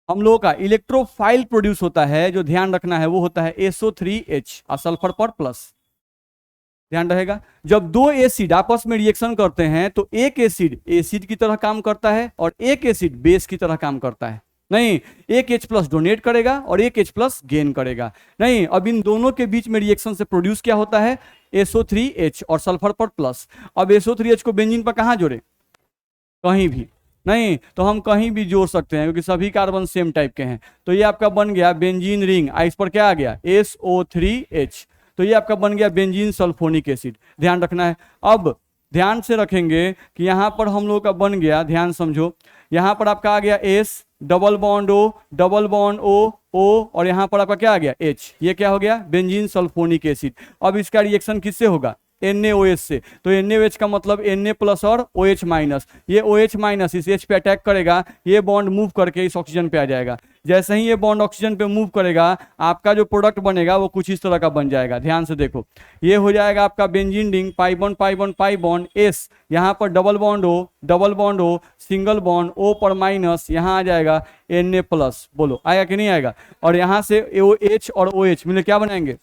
हम लोगों का इलेक्ट्रोफाइल प्रोड्यूस होता है, जो ध्यान रखना है वो होता है SO3H और सल्फर पर प्लस, ध्यान रहेगा। जब दो एसिड आपस में रिएक्शन करते हैं तो एक एसिड एसिड की तरह काम करता है और एक एसिड बेस की तरह काम करता है, नहीं एक H+ डोनेट करेगा और एक H+ गेन करेगा, नहीं। अब इन दोनों के बीच में रिएक्शन से प्रोड्यूस क्या होता है, SO3H और सल्फर पर प्लस। अब SO3H को बेंजीन पर कहां जोड़े, कहीं भी, नहीं तो हम कहीं भी जोड़ सकते हैं क्योंकि सभी कार्बन सेम टाइप के हैं। तो ये आपका बन गया बेंजीन रिंग, इस पर क्या आ गया SO3H, तो ये आपका बन गया बेंजीन सल्फोनिक एसिड, ध्यान रखना है। अब ध्यान से रखेंगे कि यहां पर हम लोग का बन गया, ध्यान समझो, यहां पर आपका आ गया S, double bond O, double bond O, O, और यहां पर आपका क्या आ गया H, ये क्या हो गया बेंजीन सल्फोनिक एसिड। अब इसका रिएक्शन किससे होगा, NaOH से। तो NaOH का मतलब Na+ और OH-, ये OH- इस H पे अटैक करेगा, ये बॉन्ड मूव करके इस ऑक्सीजन पे आ जाएगा। जैसे ही ये बॉन्ड ऑक्सीजन पे मूव करेगा आपका जो प्रोडक्ट बनेगा वो कुछ इस तरह का बन जाएगा, ध्यान से देखो। ये हो जाएगा आपका benzene ring, pi bond pi bond pi bond S, यहाँ पर double bond O, double bond O, single bond O पर माइनस, यहाँ आ जाएगा Na+, बोलो आएगा कि नहीं आएगा। और यहाँ से OH और OH मिले क्या बनाएंगे,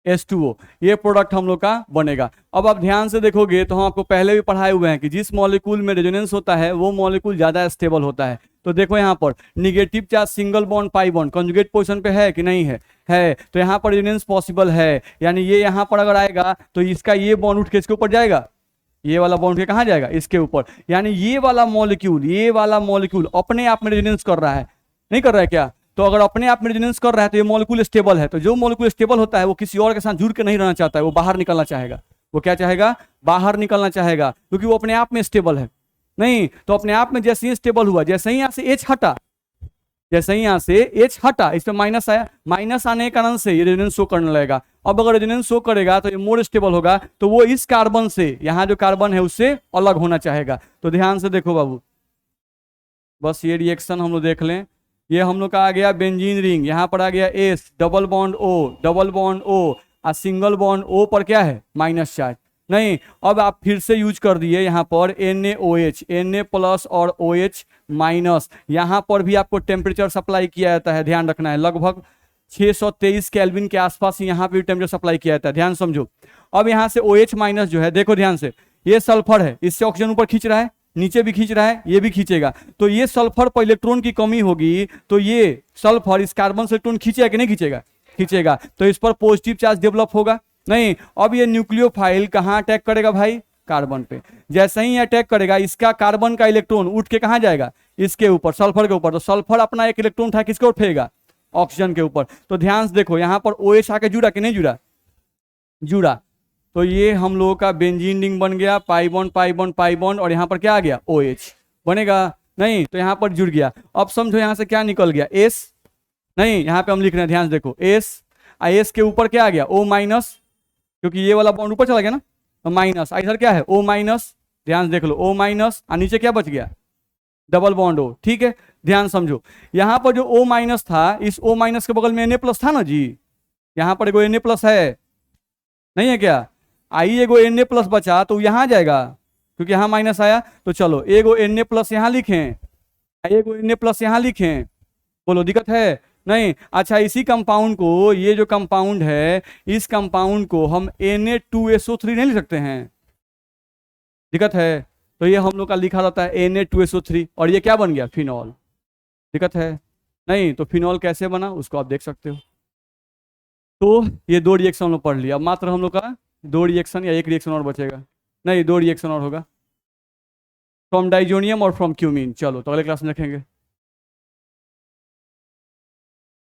H2O, ये प्रोडक्ट हम लोग का बनेगा। अब आप ध्यान से देखोगे तो हम आपको पहले भी पढ़ाए हुए हैं कि जिस मॉलिक्यूल में रेजोनेंस होता है वो मॉलिक्यूल ज्यादा स्टेबल होता है। तो देखो यहाँ पर negative charge single bond pi bond conjugate position पे है कि नहीं है, है, तो यहाँ पर रेजोनेंस पॉसिबल है, यानी ये यहाँ पर अगर आएगा तो इसका ये बॉन्ड उठ के इसके ऊपर जाएगा, ये वाला बॉन्ड के कहाँ जाएगा, इसके ऊपर, यानी ये वाला मॉलिक्यूल अपने आप में रेजोनेंस कर रहा है, नहीं कर रहा है क्या। तो अगर अपने आप में रेजोनेंस कर रहा है तो ये मॉलिक्यूल स्टेबल है। तो जो मॉलिक्यूल स्टेबल होता है वो किसी और के साथ जुड़ के नहीं रहना चाहता है, वो बाहर निकलना चाहेगा। वो क्या चाहेगा, बाहर निकलना चाहेगा, क्योंकि वो अपने आप में स्टेबल है, नहीं। तो अपने आप में जैसे ही स्टेबल हुआ, जैसे ही यहाँ से H हटा, जैसे ही यहाँ से H हटा, इस पे माइनस आया, माइनस आने के कारण से ये रेजोनेंस शो करने लगेगा। अब अगर रेजोनेंस शो करेगा तो ये मोर स्टेबल होगा, तो वो इस कार्बन से, यहाँ जो कार्बन है उससे अलग होना चाहेगा। तो ध्यान से देखो बाबू, बस ये रिएक्शन हम लोग देख लें। ये हम लोग का आ गया बेंजीन रिंग, यहाँ पर आ गया S, double bond O, double bond O, और सिंगल बॉन्ड O पर क्या है माइनस चार्ज, नहीं। अब आप फिर से यूज कर दिए यहाँ पर NaOH, Na+ और OH-, यहाँ पर भी आपको टेम्परेचर सप्लाई किया जाता है, ध्यान रखना है। लगभग 623 केल्विन के आसपास यहाँ पे टेम्परेचर सप्लाई किया जाता है, ध्यान समझो। अब यहाँ से OH- जो है, देखो ध्यान से, ये सल्फर है, इससे ऑक्सीजन ऊपर खींच रहा है, नीचे भी खींच रहा है, ये भी खींचेगा। तो ये सल्फर पर इलेक्ट्रॉन की कमी होगी तो ये सल्फर इस कार्बन से इलेक्ट्रॉन खींचेगा कि नहीं खींचेगा, खींचेगा, तो इस पर पॉजिटिव चार्ज डेवलप होगा, नहीं। अब ये न्यूक्लियोफाइल कहाँ अटैक करेगा भाई, कार्बन पे। जैसे ही अटैक करेगा इसका कार्बन का इलेक्ट्रॉन उठ के कहाँ जाएगा, इसके ऊपर, सल्फर के ऊपर। तो सल्फर अपना एक इलेक्ट्रॉन उठा किसके उठेगा, ऑक्सीजन के ऊपर। तो ध्यान से देखो यहाँ पर OH आके जुड़ा कि नहीं जुड़ा, जुड़ा, तो ये हम लोगों का बेंजीन रिंग बन गया, pi bond pi bond pi bond, और यहाँ पर क्या आ गया OH बनेगा, नहीं तो यहाँ पर जुड़ गया। अब समझो यहाँ से क्या निकल गया S, नहीं यहाँ पे हम लिख रहे हैं ध्यान से देखो S, S के ऊपर क्या आ गया O माइनस, क्योंकि ये वाला बॉन्ड ऊपर चला गया ना माइनस, इधर क्या है O माइनस, ध्यान से देख लो O माइनस, और नीचे क्या बच गया डबल बॉन्ड O, ठीक है ध्यान समझो। यहाँ पर जो O माइनस था, इस O माइनस के बगल में Na प्लस था ना जी, यहाँ पर एगो Na प्लस है, नहीं है क्या, आई एगो Na प्लस बचा तो यहाँ जाएगा, क्योंकि यहाँ माइनस आया, तो चलो एगो Na प्लस यहाँ लिखें, एगो Na प्लस यहाँ लिखें, बोलो दिक्कत है नहीं। अच्छा इसी कंपाउंड को, ये जो कंपाउंड है इस कंपाउंड को हम Na2SO3 नहीं लिख सकते हैं, दिक्कत है, तो ये हम लोग का लिखा रहता है Na2SO3, और ये क्या बन गया फिनॉल, दिक्कत है नहीं। तो फिनॉल कैसे बना उसको आप देख सकते हो। तो ये दो रिएक्शन हम लोग पढ़ लिया, अब मात्र हम लोग का दो रिएक्शन या एक रिएक्शन और बचेगा, नहीं दो रिएक्शन और होगा, फ्रॉम डाइजोनियम और फ्रॉम क्यूमीन। चलो तो अगले क्लास में रखेंगे।